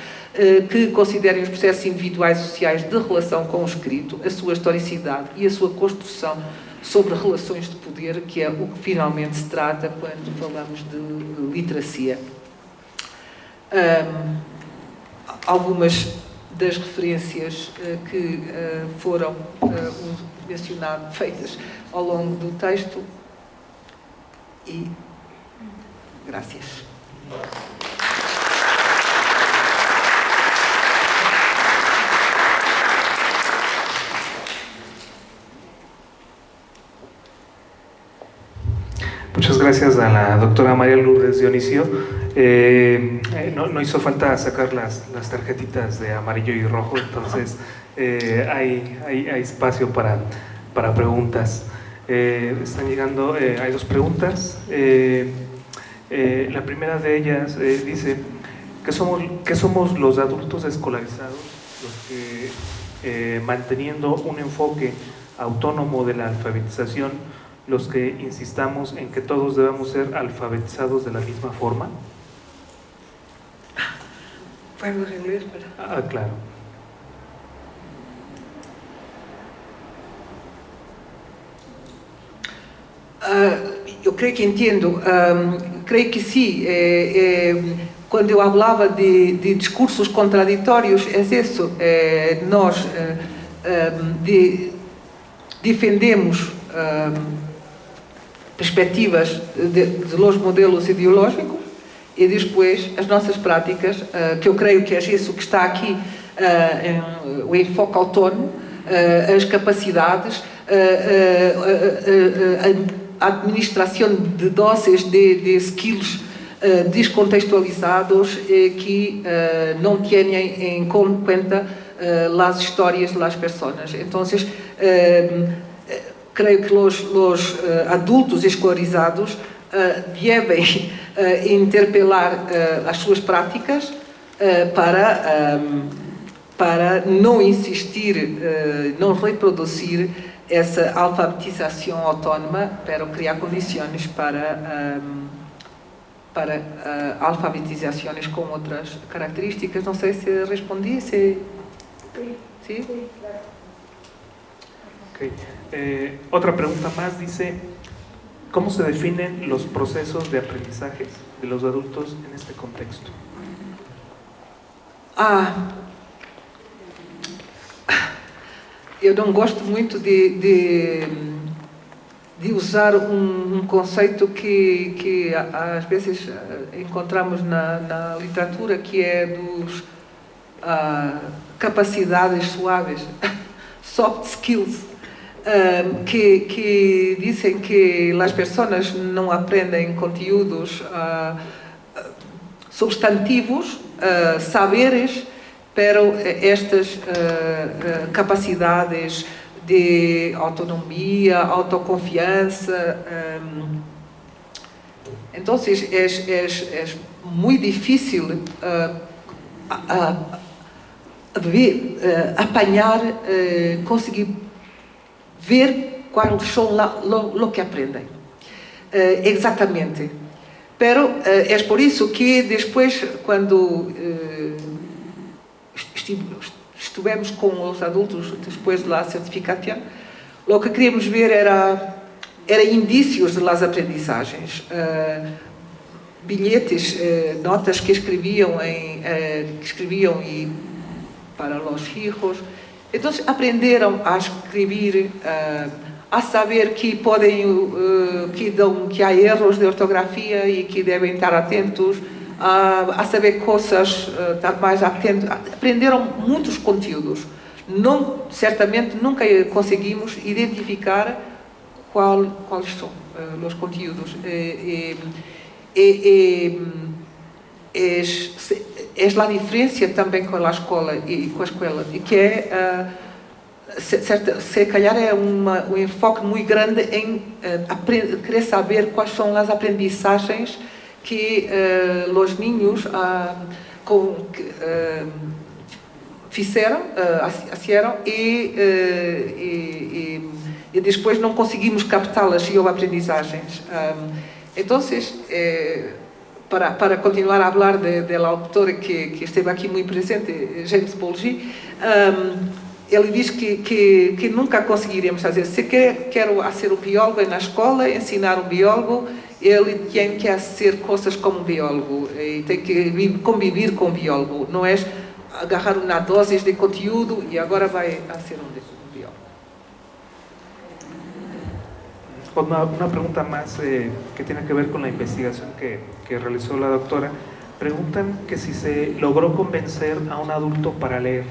que considerem os processos individuais e sociais de relação com o escrito, a sua historicidade e a sua construção sobre relações de poder, que é o que finalmente se trata quando falamos de literacia. Algumas das referências que foram feitas ao longo do texto e graças. Muchas gracias a la doctora María Lourdes Dionisio. No hizo falta sacar las tarjetitas de amarillo y rojo, entonces hay espacio para preguntas. Están llegando, hay 2 preguntas. La primera de ellas dice, ¿qué somos los adultos escolarizados los que, manteniendo un enfoque autónomo de la alfabetización, los que insistamos en que todos debemos ser alfabetizados de la misma forma? ¿Podemos inglés? Claro. Eu creio que entendo. Creio que sim. Quando eu falava de discursos contraditórios, é isso. Nós defendemos perspectivas de los modelos ideológicos e depois as nossas práticas, que eu creio que é isso que está aqui, o enfoque autónomo, as capacidades, a administração de doses de skills descontextualizados que não têm em conta as histórias das pessoas. Então, creio que os adultos escolarizados devem interpelar as suas práticas para não insistir, não reproduzir essa alfabetização autónoma, para criar condições para alfabetizações com outras características. Não sei se respondi. ¿Sí? Sí, claro. Okay. Otra pregunta más dice, ¿cómo se definen los procesos de aprendizaje de los adultos en este contexto? Eu não gosto muito de usar um conceito que às vezes encontramos na literatura, que é dos capacidades suaves, soft skills. que dizem que as pessoas não aprendem conteúdos substantivos, saberes, pero estas capacidades de autonomia, autoconfiança. Então, é muito difícil apanhar, conseguir ver quais são o que aprendem. Exatamente. Pero é por isso que depois, quando estivemos com os adultos depois da certificação, o que queríamos ver era indícios das aprendizagens, bilhetes, notas que escreviam para os filhos. Então aprenderam a escrever, a saber que que há erros de ortografia e que devem estar atentos, a saber coisas, estar mais atentos. Aprenderam muitos conteúdos. Certamente nunca conseguimos identificar quais são os conteúdos. É a diferença também com a escola e que é se calhar é um enfoque muito grande em querer saber quais são as aprendizagens que os ninhos fizeram e depois não conseguimos captá-las e houve aprendizagens. Então, para continuar a falar da autora que esteve aqui muito presente, James Polgy, ele diz que nunca conseguiremos fazer. Se quero ser um biólogo na escola, ensinar um biólogo, ele tem que fazer coisas como um biólogo e tem que conviver com um biólogo. Não é agarrar uma dose de conteúdo e agora vai ser um biólogo. Una pregunta más que tiene que ver con la investigación que realizó la doctora. Preguntan que si se logró convencer a un adulto para leer.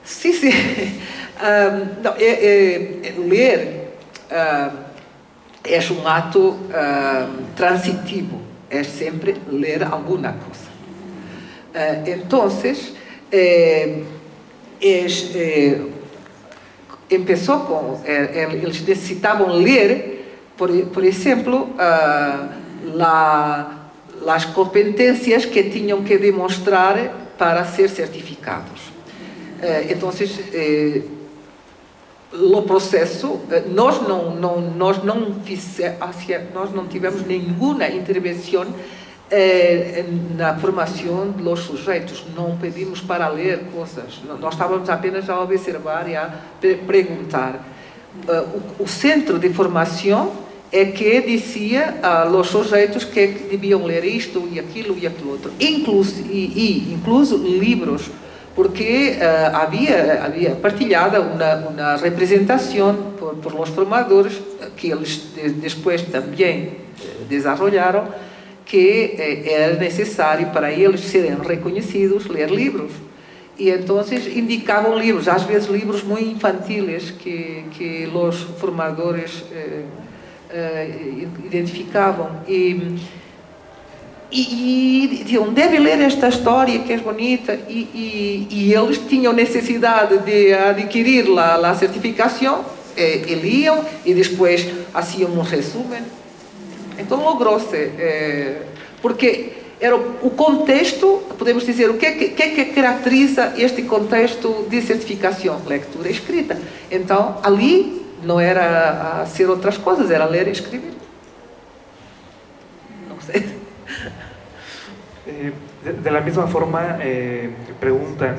Sim. Ler é um ato transitivo, é sempre ler alguma coisa. Então, começou com eles necessitavam ler, por exemplo, as competências que tinham que demonstrar para ser certificados. Então, o processo, nós não tivemos nenhuma intervenção na formação dos sujeitos, não pedimos para ler coisas, nós estávamos apenas a observar e a perguntar. O centro de formação é que dizia aos sujeitos que deviam ler isto e aquilo outro, incluso livros, porque havia partilhada uma representação por os formadores, que eles depois também desenvolveram, que era necessário para eles serem reconhecidos ler livros. E então indicavam livros, às vezes livros muito infantis que os formadores identificavam. E diziam, deve ler esta história que é bonita, e eles tinham necessidade de adquirir a certificação, e liam, e depois faziam um resumo. Então logrou-se, porque era o contexto, podemos dizer, o que caracteriza este contexto de certificação? Leitura e escrita. Então, ali não era a ser outras coisas, era ler e escrever. Não sei. De la misma forma, preguntan...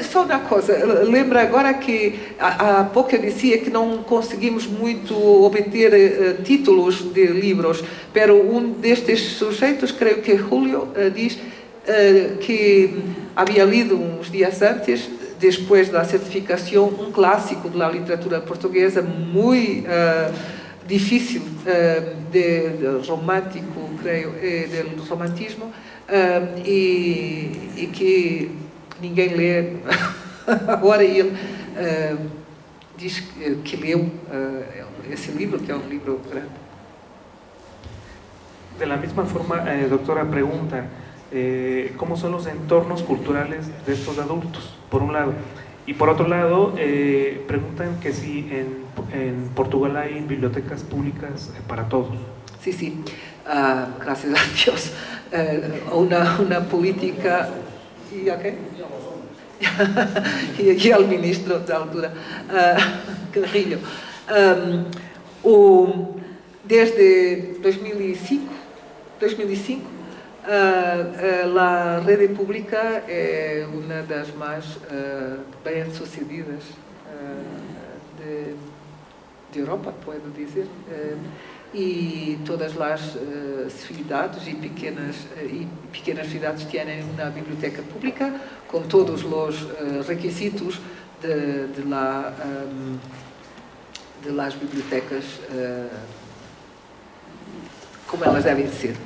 Só uma coisa, lembra agora que há pouco eu dizia que não conseguimos muito obter títulos de livros, pero destes sujeitos, creio que Julio, diz que havia lido uns dias antes, depois da certificação, clássico da literatura portuguesa muito difícil, de romântico, creio, do romantismo, e que ninguém lê. Agora ele diz que leu esse livro, que é um livro grande. De la misma forma, doctora, preguntan cómo son los entornos culturales de estos adultos, por un lado. Y por otro lado, preguntan que si en Portugal hay bibliotecas públicas para todos. Sí, sí, gracias a Dios. Una política... ¿Y a qué? E ao ministro da altura, Carrilho. Desde 2005, a rede pública é uma das mais bem-sucedidas de Europa, posso dizer. E todas as cidades e pequenas cidades têm uma biblioteca pública com todos os requisitos de las bibliotecas como elas devem ser.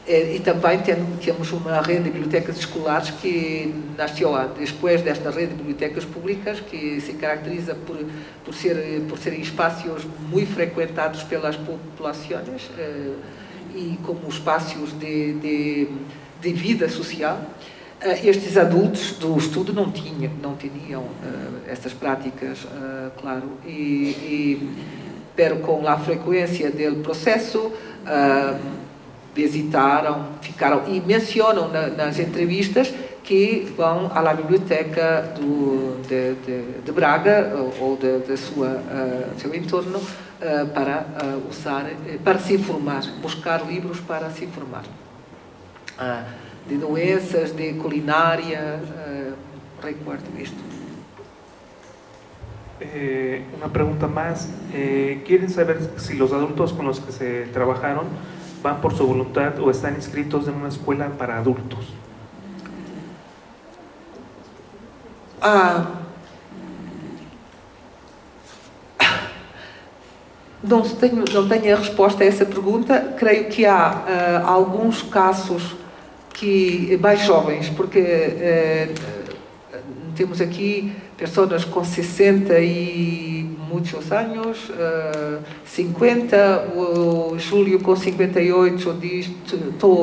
E também temos uma rede de bibliotecas escolares que nasceu depois desta rede de bibliotecas públicas, que se caracteriza por serem espaços muito frequentados pelas populações e como espaços de vida social. Estes adultos do estudo não tinham essas práticas, claro, pero com a frequência do processo visitaram, ficaram e mencionam nas entrevistas que vão à biblioteca de Braga ou do seu entorno para se informar, buscar livros para se informar. De doenças, de culinária, recuerdo isto. Una pregunta más. ¿Quieren saber si los adultos con los que se trabajaron van por su voluntad o están inscritos en una escuela para adultos? Não tenho a resposta a essa pergunta. Creio que há alguns casos que mais jovens, porque temos aqui pessoas com 60 e muitos anos, 50, o Júlio com 58 diz,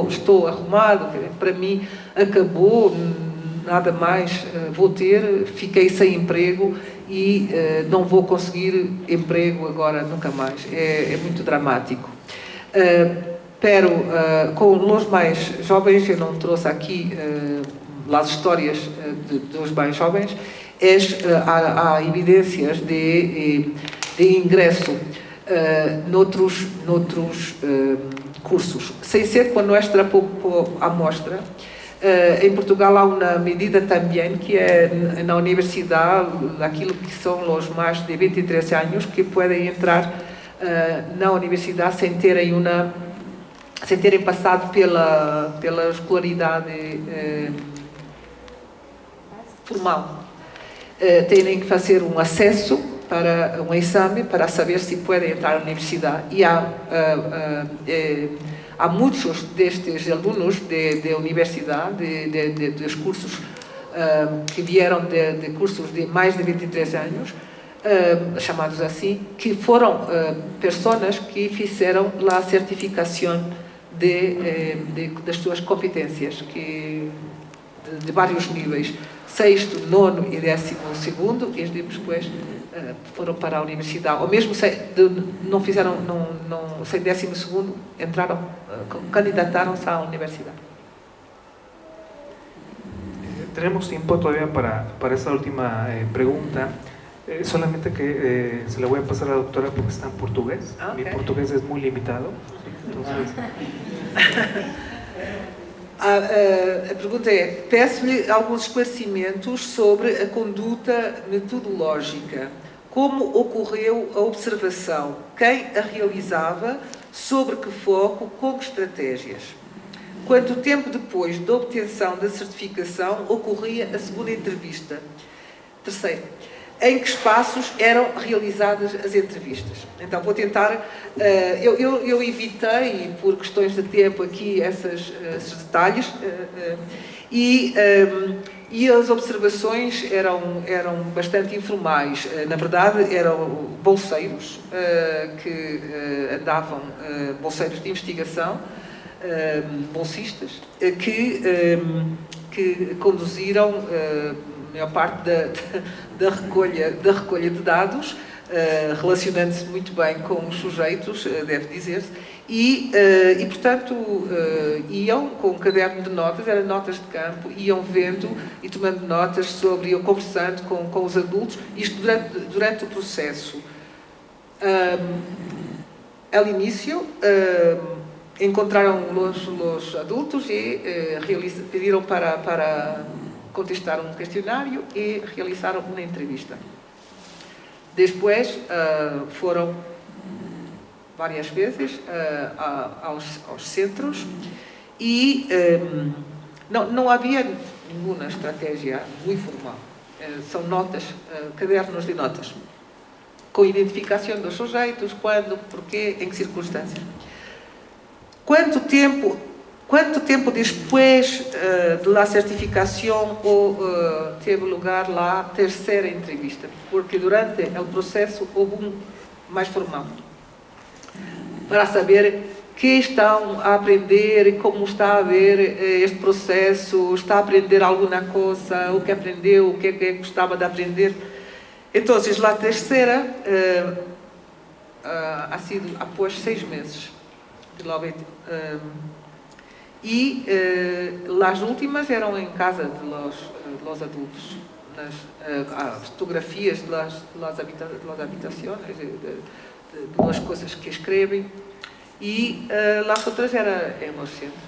estou arrumado, para mim acabou, nada mais vou ter, fiquei sem emprego e não vou conseguir emprego agora nunca mais. É muito dramático. Pero com os mais jovens, eu não trouxe aqui as histórias dos mais jovens, há evidências de ingresso noutros cursos, sem ser com a nossa amostra. Em Portugal há uma medida também que é na universidade, daquilo que são os mais de 23 anos, que podem entrar na universidade sem terem passado pela escolaridade formal. Têm que fazer um acesso para um exame para saber se podem entrar na universidade. E há muitos destes alunos de universidade, dos cursos que vieram de cursos de mais de 23 anos, chamados assim, que foram pessoas que fizeram a certificação das suas competências, de vários níveis, 6º, 9º e 12º, e depois foram para a universidade, ou mesmo não fizeram, sem 12º, entraram, candidataram-se à universidade. Tenemos tiempo todavía para esta última pregunta. Solamente que se la voy a pasar a la doctora porque está en portugués. Okay. Mi portugués es muy limitado. Entonces... A pergunta é: peço-lhe alguns esclarecimentos sobre a conduta metodológica. Como ocorreu a observação? Quem a realizava? Sobre que foco? Com que estratégias? Quanto tempo depois da obtenção da certificação ocorria a segunda entrevista? Terceiro, em que espaços eram realizadas as entrevistas? Então, vou tentar... Eu evitei, por questões de tempo, aqui esses detalhes. E as observações eram bastante informais. Na verdade, eram bolseiros que andavam, bolseiros de investigação, bolsistas, que conduziram a maior parte da recolha de dados, relacionando-se muito bem com os sujeitos, deve dizer-se, e portanto, iam com um caderno de notas, eram notas de campo, iam vendo e tomando notas iam conversando com os adultos, isto durante o processo. Ao início, encontraram os adultos e pediram para contestar um questionário e realizaram uma entrevista. Depois foram várias vezes aos centros e não havia nenhuma estratégia muito formal. São notas, cadernos de notas, com identificação dos sujeitos, quando, porquê, em que circunstâncias. Quanto tempo depois da certificação teve lugar a terceira entrevista? Porque durante o processo houve um mais formal, para saber que estão a aprender, como está a ver este processo, está a aprender alguma coisa, o que aprendeu, o que gostava de aprender. Então, a terceira ha sido após 6 meses. E as últimas eram em casa dos adultos, as fotografias das habitações, das coisas que escrevem, e as outras eram em los centros.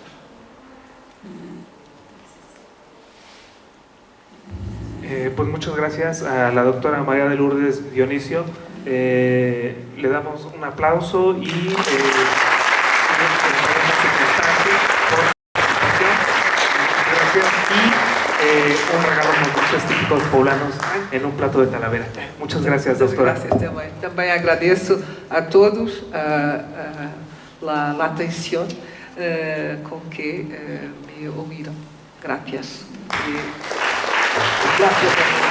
Pues muchas gracias a la doctora María de Lourdes Dionisio. Le damos un aplauso y un regalo con dulces típicos poblanos en un plato de Talavera. Muchas gracias, doctora. Gracias também. Também agradeço a todos a atenção com que me ouviram. Gracias. Gracias.